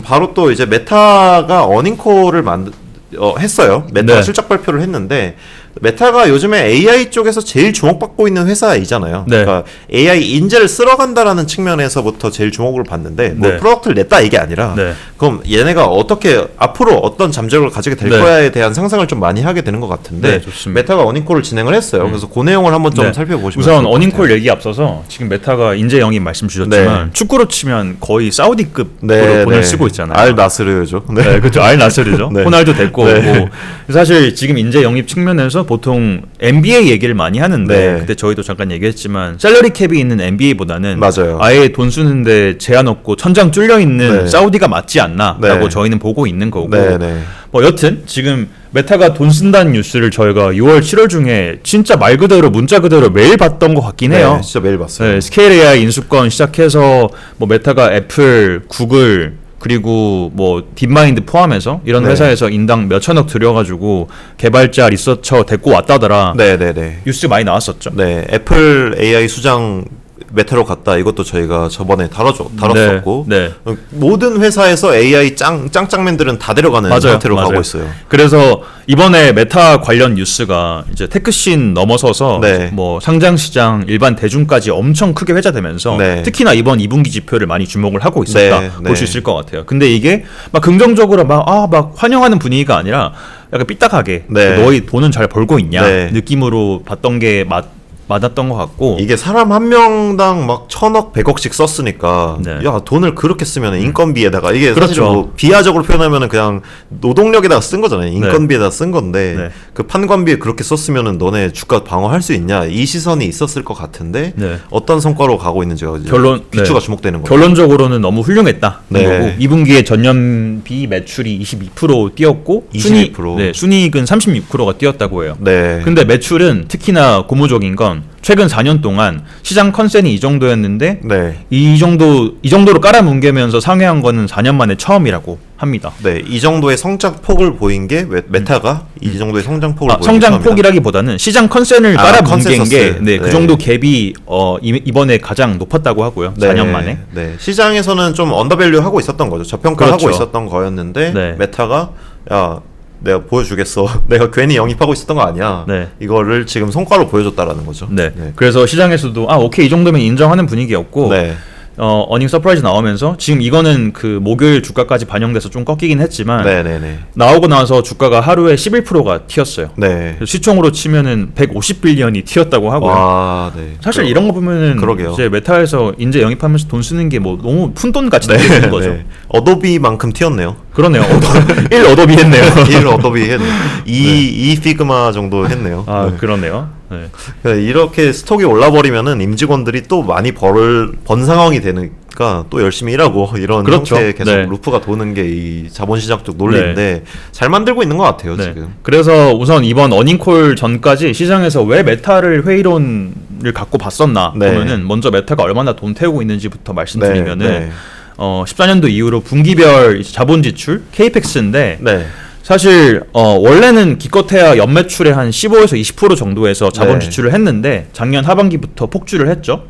바로 또 이제 메타가 어닝콜을 했어요. 메타가 네. 실적 발표를 했는데 메타가 요즘에 AI 쪽에서 제일 주목받고 있는 회사이잖아요. 네. 그러니까 AI 인재를 쓸어간다라는 측면에서부터 제일 주목을 받는데 뭐 네. 프로덕트를 냈다 이게 아니라 네. 그럼 얘네가 어떻게 앞으로 어떤 잠재력을 가지게 될 네. 거야에 대한 상상을 좀 많이 하게 되는 것 같은데 네, 좋습니다. 메타가 어닝콜을 진행을 했어요. 그래서 그 내용을 한번 좀 네. 살펴보시면 우선 좋을 것 어닝콜 같아요. 얘기 앞서서 지금 메타가 인재 영입 말씀 주셨지만 네. 축구로 치면 거의 사우디급으로 네, 돈을 네. 쓰고 있잖아요. 알 나스르죠. 네, 그렇죠. 알 나스르죠. 네. 호날두 됐고 네. 뭐 사실 지금 인재 영입 측면에서 보통 NBA 얘기를 많이 하는데 네. 그때 저희도 잠깐 얘기했지만 셀러리 캡이 있는 NBA보다는 맞아요. 아예 돈 쓰는데 제한 없고 천장 뚫려 있는 네. 사우디가 맞지 않나라고 네. 저희는 보고 있는 거고. 네, 네. 뭐 여튼 지금 메타가 돈 쓴다는 뉴스를 저희가 6월 7월 중에 진짜 말 그대로 문자 그대로 매일 봤던 것 같긴 해요. 네, 진짜 매일 봤어요. 네, 스케일 AI 인수권 시작해서 뭐 메타가 애플, 구글 그리고 뭐 딥마인드 포함해서 이런 네. 회사에서 인당 몇천억 들여가지고 개발자 리서처 데리고 왔다더라. 네, 네, 네. 뉴스 많이 나왔었죠. 네, 애플 AI 수장 메타로 갔다. 이것도 저희가 저번에 다뤘었고 네. 모든 회사에서 AI 짱짱맨들은 다 데려가는 맞아요, 형태로 맞아요. 가고 있어요. 그래서 이번에 메타 관련 뉴스가 이제 테크씬 넘어서서 네. 뭐 상장 시장 일반 대중까지 엄청 크게 회자되면서 네. 특히나 이번 2분기 지표를 많이 주목을 하고 있었다 네, 볼 수 네. 있을 것 같아요. 근데 이게 막 긍정적으로 막 환영하는 분위기가 아니라 약간 삐딱하게 네. 너희 돈은 잘 벌고 있냐 네. 느낌으로 봤던 게 맞았던 것 같고. 이게 사람 한 명당 막 1,000억, 100억씩 썼으니까 네. 야 돈을 그렇게 쓰면 인건비에다가 이게 사실 그렇죠. 뭐 비하적으로 표현하면 그냥 노동력에다가 쓴 거잖아요. 인건비에다 쓴 건데 네. 그 판관비에 그렇게 썼으면은 너네 주가 방어할 수 있냐 이 시선이 있었을 것 같은데 네. 어떤 성과로 가고 있는지가 이제 결론 귀추가 네. 주목되는 거죠. 결론적으로는 너무 훌륭했다. 네. 거고 2분기에 전년비 매출이 22% 뛰었고 22%. 순이익은 36%가 뛰었다고 해요. 네. 근데 매출은 특히나 고무적인 건 최근 4년 동안 시장 컨센이 이 정도였는데 네. 이 정도로 깔아뭉개면서 상회한 거는 4년 만에 처음이라고 합니다. 네, 이 정도의 성장폭을 보인 게 메타가 이 정도의 성장폭을 보인 게 성장폭이라기보다는 시장 컨센을 깔아뭉갠 컨센서스. 게 네, 그 네. 정도 갭이 이번에 가장 높았다고 하고요. 네, 4년 만에. 네, 시장에서는 좀 언더밸류 하고 있었던 거죠. 저평가하고 그렇죠. 있었던 거였는데 네. 메타가 야 내가 보여주겠어. 내가 괜히 영입하고 있었던 거 아니야. 네. 이거를 지금 성과로 보여줬다라는 거죠. 네. 네. 그래서 시장에서도 오케이 이 정도면 인정하는 분위기였고 네. 어닝 서프라이즈 나오면서 지금 이거는 그 목요일 주가까지 반영돼서 좀 꺾이긴 했지만 네네네. 나오고 나서 주가가 하루에 11%가 튀었어요. 네. 시총으로 치면은 150빌리언이 튀었다고 하고요. 와, 네. 사실 이런 거 보면은 그러게요. 이제 메타에서 인재 영입하면서 돈 쓰는 게 뭐 너무 푼돈 같이 느껴지는 거죠. 네. 어도비만큼 튀었네요. 그러네요. 1 어도비 했네요. 1 어도비 했네. 2 피그마 정도 했네요. 아 네. 그러네요. 네. 이렇게 스톡이 올라버리면은 임직원들이 또 많이 번 상황이 되니까 또 열심히 일하고 이런 그렇죠. 형태의 계속 네. 루프가 도는 게 이 자본시장 쪽 논리인데 잘 만들고 있는 것 같아요 네. 지금. 그래서 우선 이번 어닝콜 전까지 시장에서 왜 메타를 회의론을 갖고 봤었나 네. 보면은 먼저 메타가 얼마나 돈 태우고 있는지부터 말씀드리면은 네. 14년도 이후로 분기별 자본 지출 KPX인데 네. 사실 원래는 기껏해야 연매출의 한 15에서 20% 정도에서 자본 네. 지출을 했는데 작년 하반기부터 폭주를 했죠.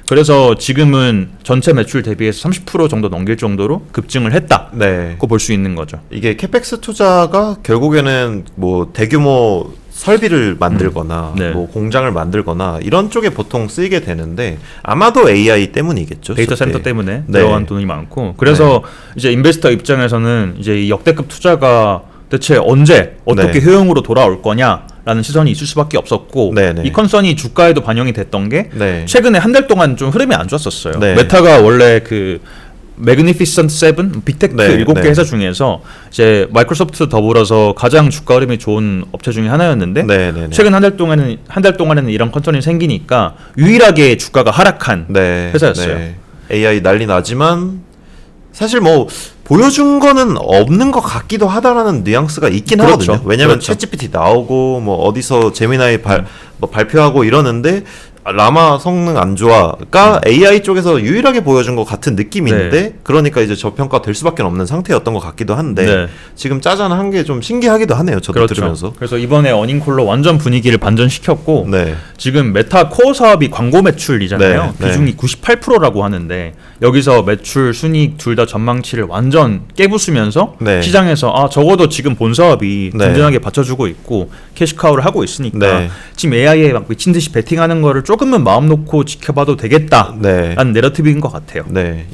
그래서 지금은 전체 매출 대비해서 30% 정도 넘길 정도로 급증을 했다고 네. 볼 수 있는 거죠. 이게 캐펙스 투자가 결국에는 뭐 대규모 설비를 만들거나 네. 뭐 공장을 만들거나 이런 쪽에 보통 쓰이게 되는데 아마도 AI 때문이겠죠. 데이터 저때. 센터 때문에 네. 들어간 돈이 많고 그래서 이제 인베스터 입장에서는 이제 이 역대급 투자가 대체 언제 어떻게 네. 효용으로 돌아올 거냐라는 시선이 있을 수밖에 없었고 네네. 이 컨선이 주가에도 반영이 됐던 게 네. 최근에 한 달 동안 좀 흐름이 안 좋았었어요. 네. 메타가 원래 그 매그니피선트 세븐 빅테크 네, 7개 네. 회사 중에서 이제 마이크로소프트 더불어서 가장 주가 흐름이 좋은 업체 중에 하나였는데 네, 네, 네. 최근 한 달 동안에는 이런 컨선이 생기니까 유일하게 주가가 하락한 네, 회사였어요. 네. AI 난리 나지만 사실 뭐 보여준 거는 없는 것 같기도 하다라는 뉘앙스가 있긴 그렇죠. 하거든요. 왜냐면 그렇죠. 챗GPT 나오고 뭐 어디서 제미나이 발표하고 이러는데 라마 성능 안 좋아가 AI 쪽에서 유일하게 보여준 것 같은 느낌인데 그러니까 이제 저평가 될 수밖에 없는 상태였던 것 같기도 한데 지금 짜잔한 게 좀 신기하기도 하네요. 저도 그렇죠. 들으면서. 그래서 이번에 어닝콜로 완전 분위기를 반전시켰고 지금 메타 코어 사업이 광고 매출이잖아요. 비중이 98%라고 하는데 여기서 매출, 순이익 둘 다 전망치를 완전 깨부수면서 시장에서 적어도 지금 본 사업이 든든하게 받쳐주고 있고 캐시카우를 하고 있으니까 지금 AI에 막 미친 듯이 베팅하는 거를 조금은 마음 놓고 지켜봐도 되겠다라는 내러티브인 것 같아요.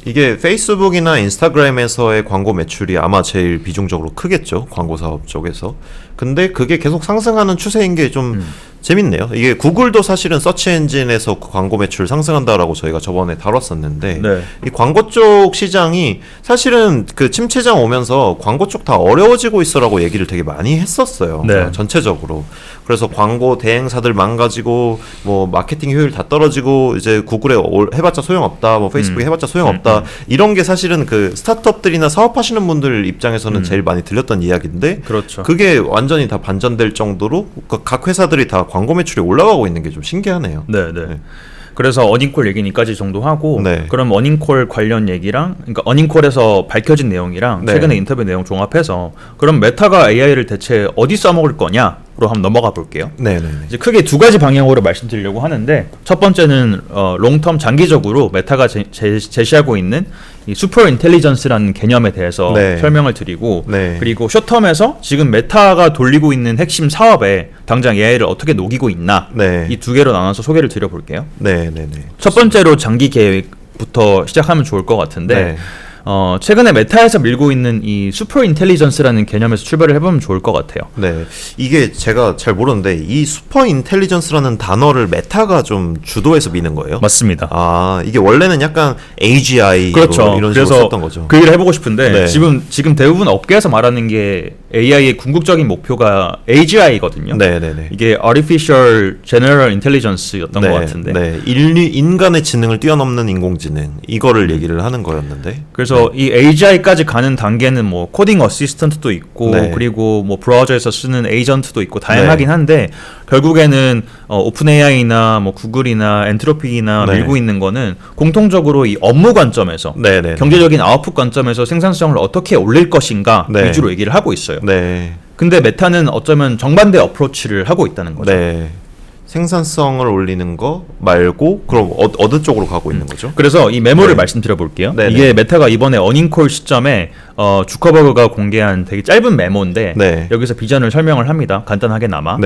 이게 페이스북이나 인스타그램에서의 광고 매출이 아마 제일 비중적으로 크겠죠. 광고 사업 쪽에서. 근데 그게 계속 상승하는 추세인 게 좀 재밌네요. 이게 구글도 사실은 서치 엔진에서 광고 매출 상승한다라고 저희가 저번에 다뤘었는데 이 광고 쪽 시장이 사실은 그 침체장 오면서 광고 쪽 다 어려워지고 있어라고 얘기를 되게 많이 했었어요. 전체적으로. 그래서 광고 대행사들 망가지고 뭐 마케팅 효율 다 떨어지고 이제 구글에 해봤자 소용없다, 뭐 페이스북에 해봤자 소용없다 이런 게 사실은 그 스타트업들이나 사업하시는 분들 입장에서는 제일 많이 들렸던 이야기인데 그게 완전히 다 반전될 정도로 각 회사들이 다 광고 매출이 올라가고 있는 게 좀 신기하네요. 그래서 어닝콜 얘기는 여기까지 정도 하고 그럼 어닝콜 관련 얘기랑 그러니까 어닝콜에서 밝혀진 내용이랑 최근에 인터뷰 내용 종합해서 그럼 메타가 AI를 대체 어디 써먹을 거냐로 한번 넘어가 볼게요. 이제 크게 두 가지 방향으로 말씀드리려고 하는데 첫 번째는 롱텀 장기적으로 메타가 제시하고 있는 이 슈퍼 인텔리전스라는 개념에 대해서 설명을 드리고 그리고 숏텀에서 지금 메타가 돌리고 있는 핵심 사업에 당장 AI를 어떻게 녹이고 있나 이 두 개로 나눠서 소개를 드려볼게요. 첫 번째로 장기 계획부터 시작하면 좋을 것 같은데 최근에 메타에서 밀고 있는 이 슈퍼 인텔리전스라는 개념에서 출발을 해보면 좋을 것 같아요. 이게 제가 잘 모르는데 이 슈퍼 인텔리전스라는 단어를 메타가 좀 주도해서 미는 거예요? 맞습니다. 이게 원래는 약간 AGI 이런 식으로 썼던 거죠. 그 얘기를 해보고 싶은데 지금 대부분 업계에서 말하는 게 AI의 궁극적인 목표가 AGI거든요. 이게 Artificial General Intelligence였던 것 같은데 인간의 지능을 뛰어넘는 인공지능 이거를 얘기를 하는 거였는데 그래서 이 AGI까지 가는 단계는 뭐 코딩 어시스턴트도 있고 그리고 뭐 브라우저에서 쓰는 에이전트도 있고 다양하긴 한데 결국에는 오픈 AI나 뭐 구글이나 엔트로피나 밀고 있는 거는 공통적으로 이 업무 관점에서 경제적인 아웃풋 관점에서 생산성을 어떻게 올릴 것인가 위주로 얘기를 하고 있어요. 근데 메타는 어쩌면 정반대 어프로치를 하고 있다는 거죠. 생산성을 올리는 거 말고 그럼 어느 쪽으로 가고 있는 거죠? 그래서 이 메모를 말씀드려 볼게요. 이게 메타가 이번에 어닝콜 시점에 주커버그가 공개한 되게 짧은 메모인데 여기서 비전을 설명을 합니다. 간단하게나마.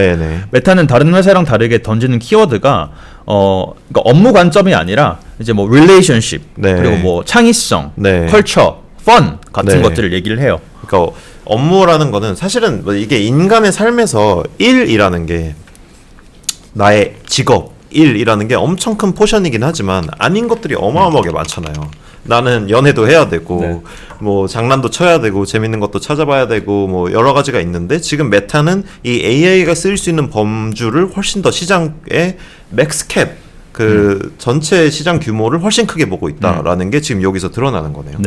메타는 다른 회사랑 다르게 던지는 키워드가 그러니까 업무 관점이 아니라 이제 뭐 릴레이션십 그리고 뭐 창의성, 컬처, 펀 같은 것들을 얘기를 해요. 그러니까 업무라는 거는 사실은 이게 인간의 삶에서 일이라는 게 나의 직업, 일이라는 게 엄청 큰 포션이긴 하지만 아닌 것들이 어마어마하게 많잖아요. 나는 연애도 해야 되고 뭐 장난도 쳐야 되고 재밌는 것도 찾아봐야 되고 뭐 여러 가지가 있는데 지금 메타는 이 AI가 쓰일 수 있는 범주를 훨씬 더 시장의 맥스캡 전체 시장 규모를 훨씬 크게 보고 있다라는 게 지금 여기서 드러나는 거네요.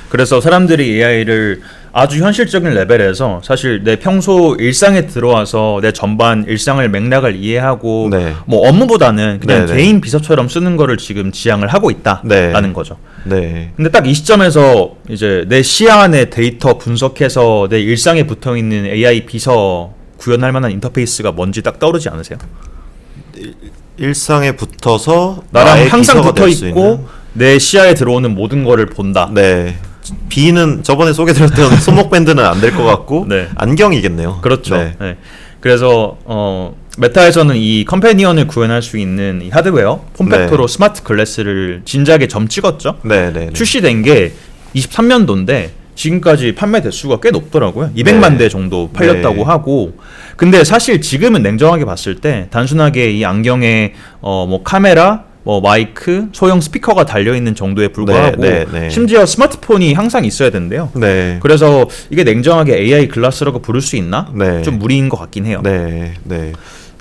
그래서 사람들이 AI를 아주 현실적인 레벨에서 사실 내 평소 일상에 들어와서 내 전반 일상을 맥락을 이해하고 뭐 업무보다는 그냥 개인 비서처럼 쓰는 거를 지금 지향을 하고 있다라는 거죠. 근데 딱 이 시점에서 이제 내 시야 안에 데이터 분석해서 내 일상에 붙어 있는 AI 비서 구현할 만한 인터페이스가 뭔지 딱 떠오르지 않으세요? 일상에 붙어서 나랑 항상 붙어 있고 내 시야에 들어오는 모든 거를 본다. B는 저번에 소개드렸던 손목 밴드는 안 될 것 같고 안경이겠네요. 그렇죠. 그래서 메타에서는 이 컴패니언을 구현할 수 있는 이 하드웨어 폼팩터로 스마트 글래스를 진작에 점 찍었죠. 출시된 게 23년도인데 지금까지 판매 대수가 꽤 높더라고요. 200만 대 정도 팔렸다고 하고 근데 사실 지금은 냉정하게 봤을 때 단순하게 이 안경에 뭐 카메라 뭐 마이크, 소형 스피커가 달려있는 정도에 불과하고 심지어 스마트폰이 항상 있어야 된대요. 그래서 이게 냉정하게 AI 글라스라고 부를 수 있나? 좀 무리인 것 같긴 해요.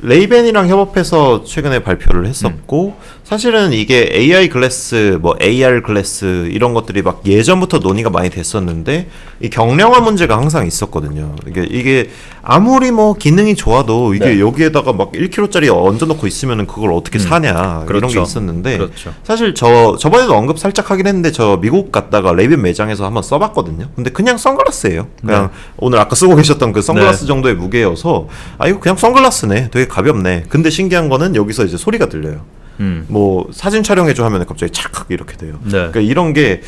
레이벤이랑 협업해서 최근에 발표를 했었고 사실은 이게 AI 글래스, 뭐 AR 글래스 이런 것들이 막 예전부터 논의가 많이 됐었는데 이 경량화 문제가 항상 있었거든요. 이게 아무리 뭐 기능이 좋아도 이게 네. 여기에다가 막 1kg짜리 얹어놓고 있으면은 그걸 어떻게 사냐 그렇죠. 이런 게 있었는데 그렇죠. 사실 저번에도 언급 살짝 하긴 했는데 저 미국 갔다가 레이븐 매장에서 한번 써봤거든요. 근데 그냥 선글라스예요. 그냥 네. 오늘 아까 쓰고 계셨던 그 선글라스 네. 정도의 무게여서 아 이거 그냥 선글라스네. 되게 가볍네. 근데 신기한 거는 여기서 이제 소리가 들려요. 뭐 사진 촬영해줘 하면 갑자기 착 이렇게 돼요. 네. 그러니까 이런 게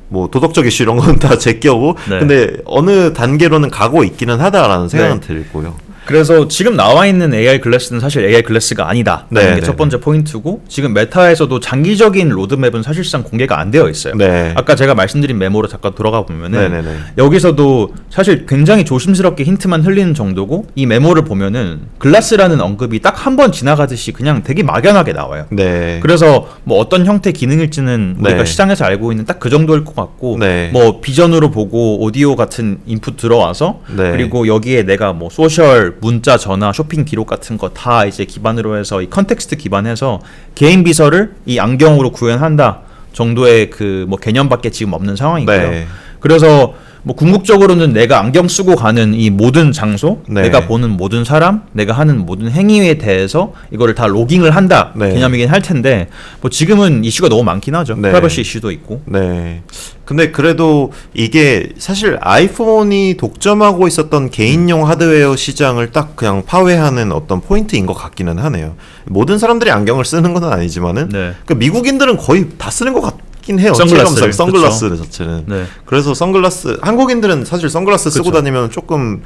뭐 도덕적 이슈 이런 건 다 제껴고 네. 근데 어느 단계로는 가고 있기는 하다라는 생각은 네. 들고요. 그래서 지금 나와 있는 AR 글래스는 사실 AR 글래스가 아니다라는 네, 게 첫 번째 포인트고 지금 메타에서도 장기적인 로드맵은 사실상 공개가 안 되어 있어요. 네. 아까 제가 말씀드린 메모로 잠깐 돌아가 보면은 네. 여기서도 사실 굉장히 조심스럽게 힌트만 흘리는 정도고 이 메모를 보면은 글라스라는 언급이 딱 한 번 지나가듯이 그냥 되게 막연하게 나와요. 네. 그래서 뭐 어떤 형태 기능일지는 우리가 네. 시장에서 알고 있는 딱 그 정도일 것 같고 네. 뭐 비전으로 보고 오디오 같은 인풋 들어와서 네. 그리고 여기에 내가 뭐 소셜 문자, 전화, 쇼핑 기록 같은 거 다 이제 기반으로 해서 이 컨텍스트 기반해서 개인 비서를 이 안경으로 구현한다 정도의 그 뭐 개념밖에 지금 없는 상황이고요. 네. 그래서 뭐 궁극적으로는 내가 안경 쓰고 가는 이 모든 장소, 네. 내가 보는 모든 사람, 내가 하는 모든 행위에 대해서 이거를 다 로깅을 한다 네. 개념이긴 할 텐데 뭐 지금은 이슈가 너무 많긴 하죠. 네. 프라이버시 이슈도 있고. 네. 근데 그래도 이게 사실 아이폰이 독점하고 있었던 개인용 하드웨어 시장을 딱 그냥 파괴하는 어떤 포인트인 것 같기는 하네요. 모든 사람들이 안경을 쓰는 건 아니지만은 네. 그 미국인들은 거의 다 쓰는 것 같긴 해요. 선글라스 자체는. 네. 그래서 선글라스 한국인들은 사실 선글라스 쓰고 다니면 조금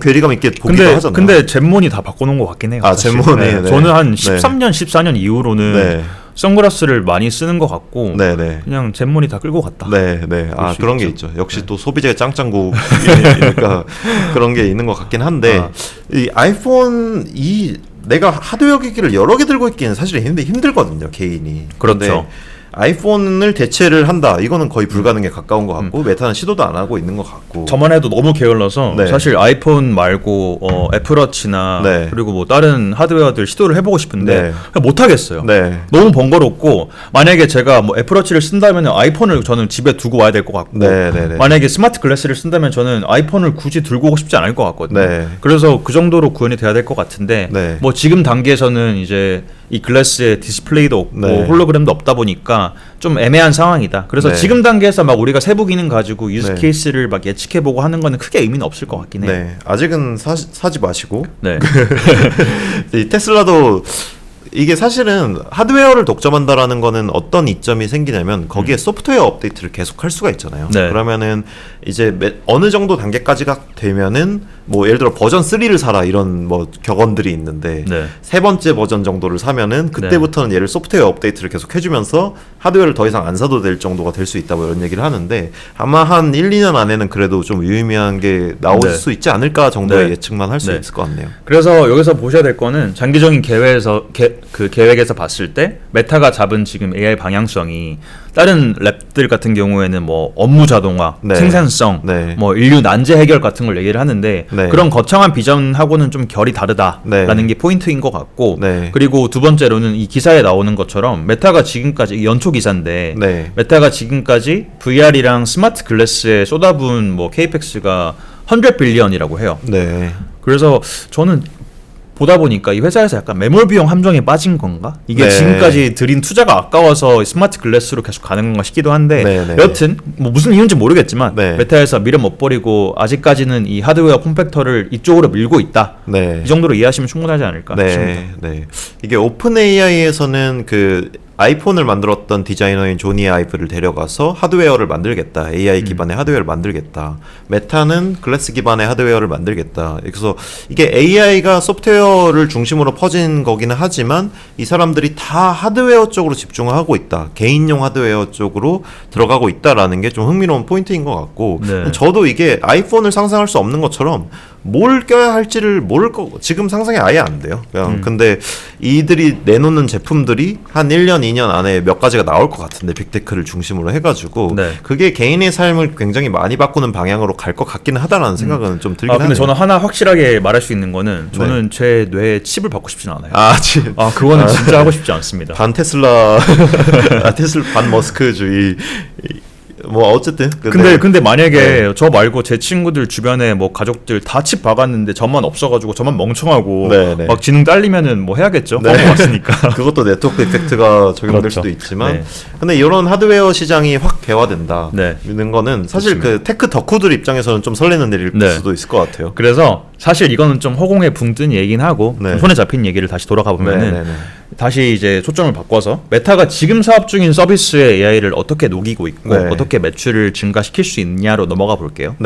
괴리감 있게 보기도 하잖아요. 근데 젠몬이 다 바꿔놓은 것 같긴 해요. 아 젠몬이. 네. 저는 한 13년, 14년 이후로는. 네. 선글라스를 많이 쓰는 것 같고 네네. 그냥 젠몬이 다 끌고 갔다. 네네. 아 그런 게 있죠. 역시 또 소비자의 짱짱국이니까 그런 게 있는 것 같긴 한데 이 아이폰 내가 하드웨어 기기를 여러 개 들고 있기는 사실 힘들거든요. 개인이. 그렇죠. 아이폰을 대체를 한다. 이거는 거의 불가능에 가까운 것 같고 메타는 시도도 안 하고 있는 것 같고. 저만 해도 너무 게을러서 네. 사실 아이폰 말고 애플워치나 네. 그리고 뭐 다른 하드웨어들 시도를 해보고 싶은데 네. 못 하겠어요. 네. 너무 번거롭고 만약에 제가 뭐 애플워치를 쓴다면 아이폰을 저는 집에 두고 와야 될 것 같고 네. 만약에 스마트 글래스를 쓴다면 저는 아이폰을 굳이 들고 오고 싶지 않을 것 같거든요. 네. 그래서 그 정도로 구현이 돼야 될 것 같은데 네. 뭐 지금 단계에서는 이제 이 글래스에 디스플레이도 없고 네. 홀로그램도 없다 보니까 좀 애매한 상황이다. 그래서 네. 지금 단계에서 막 우리가 세부 기능 가지고 유즈 네. 케이스를 막 예측해보고 하는 거는 크게 의미는 없을 것 같긴 해요. 네. 아직은 사지 마시고 네. 이 테슬라도 이게 사실은 하드웨어를 독점한다라는 거는 어떤 이점이 생기냐면 거기에 소프트웨어 업데이트를 계속 할 수가 있잖아요. 네. 그러면은 이제 어느 정도 단계까지가 되면은 뭐 예를 들어 버전 3를 사라 이런 뭐 격언들이 있는데 네. 세 번째 버전 정도를 사면은 그때부터는 얘를 소프트웨어 업데이트를 계속 해주면서 하드웨어를 더 이상 안 사도 될 정도가 될 수 있다고 이런 얘기를 하는데 아마 한 1, 2년 안에는 그래도 좀 유의미한 게 나올 네. 수 있지 않을까 정도의 네. 예측만 할 수 네. 있을 것 같네요. 그래서 여기서 보셔야 될 거는 장기적인 계획에서 봤을 때 메타가 잡은 지금 AI 방향성이 다른 랩들 같은 경우에는 뭐 업무 자동화, 네. 생산성, 네. 뭐 인류 난제 해결 같은 걸 얘기를 하는데 네. 그런 거창한 비전하고는 좀 결이 다르다라는 네. 게 포인트인 것 같고 네. 그리고 두 번째로는 이 기사에 나오는 것처럼 메타가 지금까지 연초 기사인데 네. 메타가 지금까지 VR이랑 스마트 글래스에 쏟아부은 뭐 케이펙스가 100 빌리언이라고 해요. 네. 그래서 저는 보다 보니까 이 회사에서 약간 매몰 비용 함정에 빠진 건가? 이게 네. 지금까지 들인 투자가 아까워서 스마트 글래스로 계속 가는 건가 싶기도 한데 네. 여튼 뭐 무슨 이유인지 모르겠지만 네. 메타에서 미련 못 버리고 아직까지는 이 하드웨어 폼팩터를 이쪽으로 밀고 있다. 네. 이 정도로 이해하시면 충분하지 않을까 싶습니다. 네. 이게 오픈 AI에서는 그 아이폰을 만들었던 디자이너인 조니 아이브를 데려가서 하드웨어를 만들겠다. AI 기반의 하드웨어를 만들겠다. 메타는 글래스 기반의 하드웨어를 만들겠다. 그래서 이게 AI가 소프트웨어를 중심으로 퍼진 거기는 하지만 이 사람들이 다 하드웨어 쪽으로 집중하고 있다. 개인용 하드웨어 쪽으로 들어가고 있다라는 게 좀 흥미로운 포인트인 것 같고 네. 저도 이게 아이폰을 상상할 수 없는 것처럼 뭘 껴야 할지를 모를 거 지금 상상이 아예 안 돼요. 그냥 근데 이들이 내놓는 제품들이 한 1년, 2년 안에 몇 가지가 나올 것 같은데 빅테크를 중심으로 해가지고 네. 그게 개인의 삶을 굉장히 많이 바꾸는 방향으로 갈 것 같기는 하다라는 생각은 좀 들긴 하네요. 근데 저는 하나 확실하게 말할 수 있는 거는 저는 제 뇌에 칩을 받고 싶진 않아요. 그거는 진짜 하고 싶지 않습니다. 반 테슬라, 테슬라 반 머스크주의. 뭐 어쨌든 근데 만약에 저 말고 제 친구들 주변에 뭐 가족들 다 칩 박았는데 저만 없어가지고 저만 멍청하고 막 지능 딸리면은 뭐 해야겠죠. 왔으니까. 그것도 네트워크 이펙트가 적용될 그렇죠. 수도 있지만 근데 이런 하드웨어 시장이 확 개화된다는 거는 사실 좋습니다. 그 테크 덕후들 입장에서는 좀 설레는 일일 수도 있을 것 같아요. 그래서 사실 이거는 좀 허공에 붕 뜬 얘기긴 하고 손에 잡힌 얘기를 다시 돌아가 보면은 다시 이제 초점을 바꿔서 메타가 지금 사업 중인 서비스의 AI를 어떻게 녹이고 있고 어떻게 매출을 증가시킬 수 있냐로 넘어가 볼게요.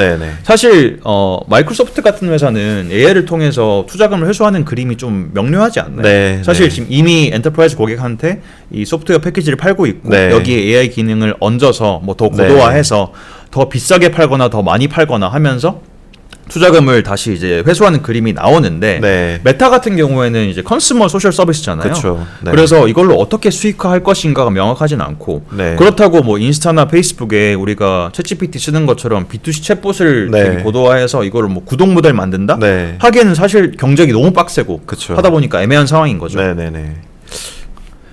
사실 마이크로소프트 같은 회사는 AI를 통해서 투자금을 회수하는 그림이 좀 명료하지 않나요? 사실 지금 이미 엔터프라이즈 고객한테 이 소프트웨어 패키지를 팔고 있고 여기에 AI 기능을 얹어서 뭐 더 고도화해서 더 비싸게 팔거나 더 많이 팔거나 하면서 투자금을 다시 이제 회수하는 그림이 나오는데 메타 같은 경우에는 이제 컨슈머 소셜 서비스잖아요. 그쵸. 그래서 이걸로 어떻게 수익화할 것인가가 명확하진 않고 그렇다고 뭐 인스타나 페이스북에 우리가 챗GPT 쓰는 것처럼 B2C 챗봇을 되게 고도화해서 이거를 뭐 구독 모델 만든다? 하기에는 사실 경쟁이 너무 빡세고 하다 보니까 애매한 상황인 거죠.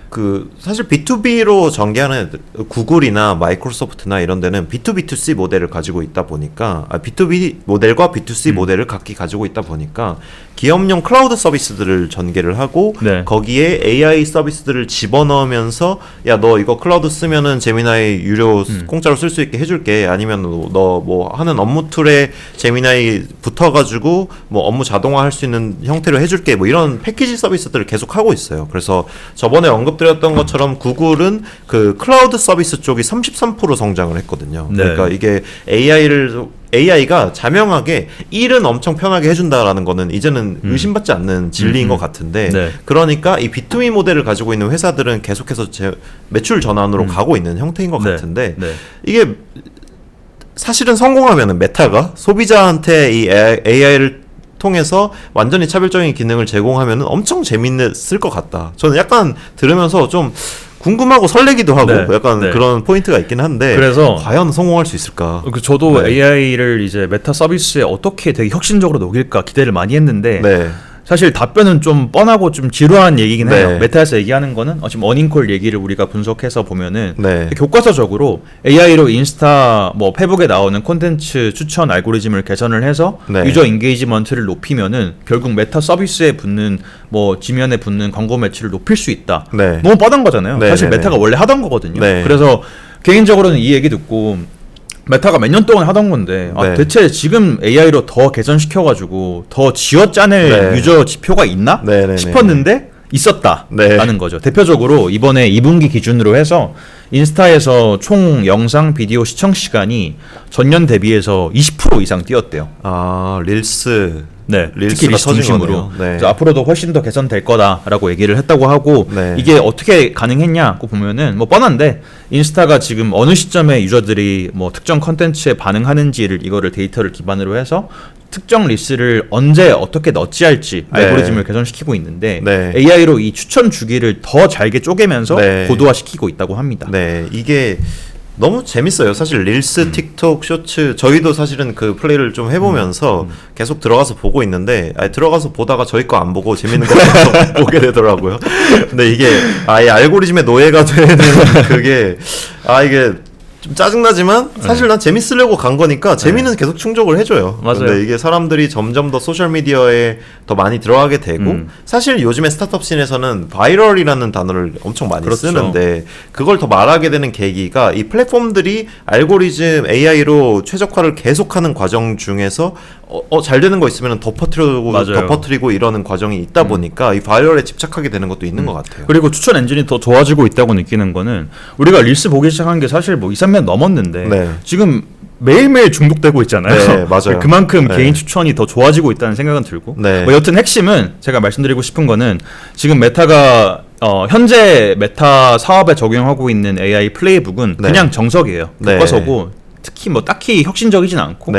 그 사실 B2B로 전개하는 구글이나 마이크로소프트나 이런 데는 B2B2C 모델을 가지고 있다 보니까 B2B 모델과 B2C 모델을 각기 가지고 있다 보니까 기업용 클라우드 서비스들을 전개를 하고 거기에 AI 서비스들을 집어넣으면서 야 너 이거 클라우드 쓰면은 제미나이 유료 공짜로 쓸 수 있게 해줄게 아니면 너 뭐 하는 업무 툴에 제미나이 붙어가지고 뭐 업무 자동화할 수 있는 형태로 해줄게 뭐 이런 패키지 서비스들을 계속 하고 있어요. 그래서 저번에 언급드렸던 것처럼 구글은 그 클라우드 서비스 쪽이 33% 성장을 했거든요. 그러니까 이게 AI가 자명하게 일은 엄청 편하게 해준다라는 거는 이제는 의심받지 않는 진리인 것 같은데 그러니까 이 B2B 모델을 가지고 있는 회사들은 계속해서 매출 전환으로 가고 있는 형태인 것 같은데 이게 사실은 성공하면은 메타가 소비자한테 이 AI를 통해서 완전히 차별적인 기능을 제공하면은 엄청 재밌을 것 같다. 저는 약간 들으면서 좀 궁금하고 설레기도 하고 약간 그런 포인트가 있긴 한데 그래서 과연 성공할 수 있을까? 저도 AI를 이제 메타 서비스에 어떻게 되게 혁신적으로 녹일까 기대를 많이 했는데 사실 답변은 좀 뻔하고 좀 지루한 얘기긴 해요. 메타에서 얘기하는 거는 지금 어닝콜 얘기를 우리가 분석해서 보면은 교과서적으로 AI로 인스타 뭐 페북에 나오는 콘텐츠 추천 알고리즘을 개선을 해서 유저 인게이지먼트를 높이면은 결국 메타 서비스에 붙는 뭐 지면에 붙는 광고 매출을 높일 수 있다. 너무 뻔한 거잖아요. 사실 메타가 원래 하던 거거든요. 그래서 개인적으로는 이 얘기 듣고 메타가 몇 년 동안 하던 건데 대체 지금 AI로 더 개선시켜가지고 더 쥐어짜낼 유저 지표가 있나 싶었는데 있었다라는 거죠. 대표적으로 이번에 2분기 기준으로 해서 인스타에서 총 영상 비디오 시청 시간이 전년 대비해서 20% 이상 뛰었대요. 릴스 특히 릴스 중심으로 앞으로도 훨씬 더 개선될 거다라고 얘기를 했다고 하고 이게 어떻게 가능했냐고 보면은 뭐 뻔한데 인스타가 지금 어느 시점에 유저들이 뭐 특정 컨텐츠에 반응하는지를 이거를 데이터를 기반으로 해서 특정 리스트를 언제 어떻게 넣지 할지 알고리즘을 개선시키고 있는데 AI로 이 추천 주기를 더 잘게 쪼개면서 고도화시키고 있다고 합니다. 이게 너무 재밌어요. 사실 릴스, 틱톡, 쇼츠 저희도 사실은 그 플레이를 좀 해보면서 계속 들어가서 보고 있는데 들어가서 보다가 저희 거 안 보고 재밌는 거 계속 보게 되더라고요. 근데 이게 아예 알고리즘의 노예가 되는 그게 이게 좀 짜증나지만 사실 난 재밌으려고 간 거니까 재미는 계속 충족을 해줘요. 근데 이게 사람들이 점점 더 소셜미디어에 더 많이 들어가게 되고 사실 요즘에 스타트업 씬에서는 바이럴이라는 단어를 엄청 많이 쓰는데 그걸 더 말하게 되는 계기가 이 플랫폼들이 알고리즘 AI로 최적화를 계속하는 과정 중에서 잘 되는 거 있으면 덮어뜨리고 이러는 과정이 있다 보니까 이 바이럴에 집착하게 되는 것도 있는 것 같아요. 그리고 추천 엔진이 더 좋아지고 있다고 느끼는 거는 우리가 릴스 보기 시작한 게 사실 뭐 2, 3년 넘었는데 지금 매일매일 중독되고 있잖아요. 맞아요. 그만큼 개인 추천이 더 좋아지고 있다는 생각은 들고 뭐 여튼 핵심은 제가 말씀드리고 싶은 거는 지금 메타가 현재 메타 사업에 적용하고 있는 AI 플레이북은 그냥 정석이에요. 교과서고 특히 뭐 딱히 혁신적이진 않고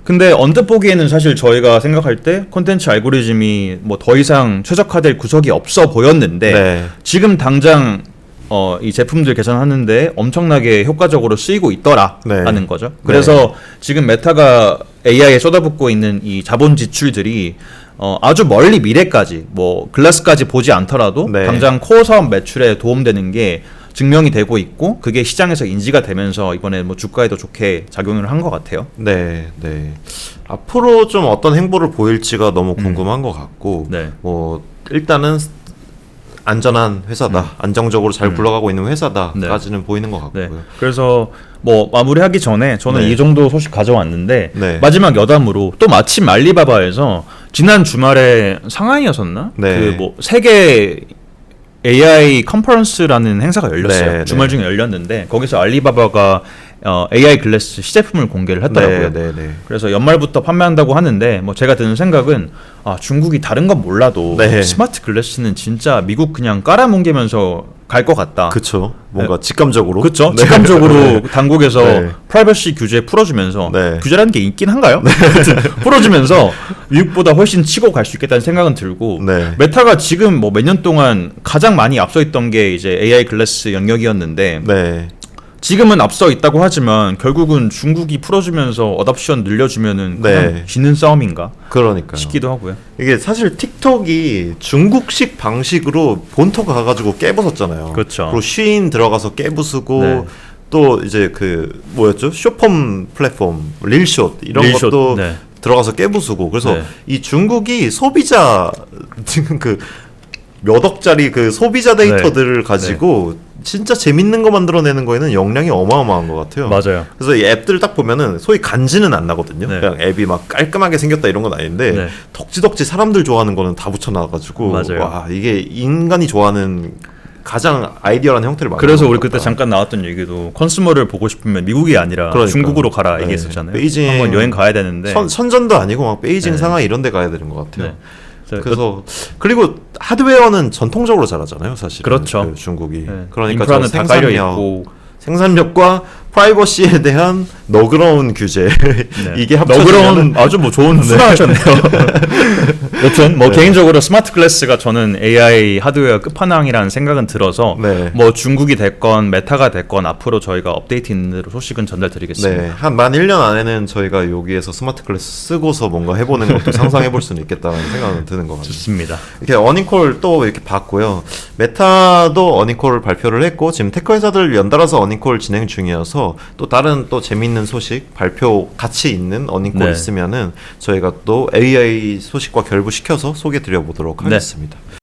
근데 언뜻 보기에는 사실 저희가 생각할 때 콘텐츠 알고리즘이 뭐 더 이상 최적화될 구석이 없어 보였는데 네. 지금 당장 이 제품들 개선하는데 엄청나게 효과적으로 쓰이고 있더라라는 네. 거죠. 그래서 지금 메타가 AI에 쏟아붓고 있는 이 자본 지출들이 아주 멀리 미래까지 뭐 글라스까지 보지 않더라도 네. 당장 코어 사업 매출에 도움되는 게 증명이 되고 있고 그게 시장에서 인지가 되면서 이번에 뭐 주가에도 좋게 작용을 한 것 같아요. 네, 네. 앞으로 좀 어떤 행보를 보일지가 너무 궁금한 것 같고, 네. 뭐 일단은 안전한 회사다, 안정적으로 잘 굴러가고 있는 회사다까지는 보이는 것 같고요. 네. 그래서 뭐 마무리하기 전에 저는 네. 이 정도 소식 가져왔는데 네. 마지막 여담으로 또 마침 알리바바에서 지난 주말에 상하이였었나? 네. 그 뭐 세계 AI 컨퍼런스라는 행사가 열렸어요. 네, 주말 중에 열렸는데 거기서 알리바바가 AI 글래스 시제품을 공개를 했더라고요. 네, 네, 네. 그래서 연말부터 판매한다고 하는데 뭐 제가 드는 생각은 중국이 다른 건 몰라도 네. 스마트 글래스는 진짜 미국 그냥 깔아뭉개면서 갈 것 같다. 그쵸. 뭔가 직감적으로. 그렇죠. 네. 직감적으로 네. 당국에서 네. 프라이버시 규제 풀어주면서 네. 규제라는 게 있긴 한가요? 하여튼 풀어주면서 미국보다 훨씬 치고 갈 수 있겠다는 생각은 들고 네. 메타가 지금 뭐 몇 년 동안 가장 많이 앞서 있던 게 이제 AI 글래스 영역이었는데 네. 지금은 앞서 있다고 하지만 결국은 중국이 풀어주면서 어답션 늘려주면은 네. 그냥 지는 싸움인가 그러니까요. 싶기도 하고요. 이게 사실 틱톡이 중국식 방식으로 본토 가가지고 깨부쉈잖아요. 그렇죠. 그리고 쉬인 들어가서 깨부수고 네. 또 이제 그 뭐였죠? 쇼폼 플랫폼 릴숏 이런 릴숏, 것도 네. 들어가서 깨부수고 그래서 네. 이 중국이 소비자 지금 그 몇 억짜리 그 소비자 데이터들을 가지고 진짜 재밌는 거 만들어내는 거에는 역량이 어마어마한 것 같아요. 맞아요. 그래서 이 앱들 딱 보면은 소위 간지는 안 나거든요. 네. 그냥 앱이 막 깔끔하게 생겼다 이런 건 아닌데 네. 덕지덕지 사람들 좋아하는 거는 다 붙여놔가지고 맞아요. 와 이게 인간이 좋아하는 가장 아이디어라는 형태를 만든 그래서 것 우리 같다. 그때 잠깐 나왔던 얘기도 컨슈머를 보고 싶으면 미국이 아니라 그러니까요. 중국으로 가라 네. 얘기했었잖아요. 베이징 한번 여행 가야 되는데. 선전도 아니고 막 베이징, 네. 상하이 이런 데 가야 되는 것 같아요. 네. 그래서 그리고 하드웨어는 전통적으로 잘하잖아요, 사실. 그렇죠. 중국이. 네. 그러니까 인프라는 저 다 깔려 있고. 생산력과 프라이버시에 대한 너그러운 규제 이게 너그러운 합쳐지면 아주 뭐 좋은 수라하셨네요. 여튼 뭐 네. 개인적으로 스마트 글래스가 저는 AI 하드웨어 끝판왕이라는 생각은 들어서 네. 뭐 중국이 됐건 메타가 됐건 앞으로 저희가 업데이트 있는 대로 소식은 전달드리겠습니다. 네, 만 1년 안에는 저희가 여기에서 스마트 클래스 쓰고서 뭔가 해보는 것도 상상해 볼 수는 있겠다는 생각은 드는 것 같아요. 좋습니다. 이렇게 어닝콜 또 이렇게 봤고요. 메타도 어닝콜 발표를 했고 지금 테크 회사들 연달아서 어닝콜 진행 중이어서 또 다른 또 재밌는 소식 발표 같이 있는 어닝콜 네. 있으면은 저희가 또 AI 소식과 결부시켜서 소개드려 보도록 하겠습니다.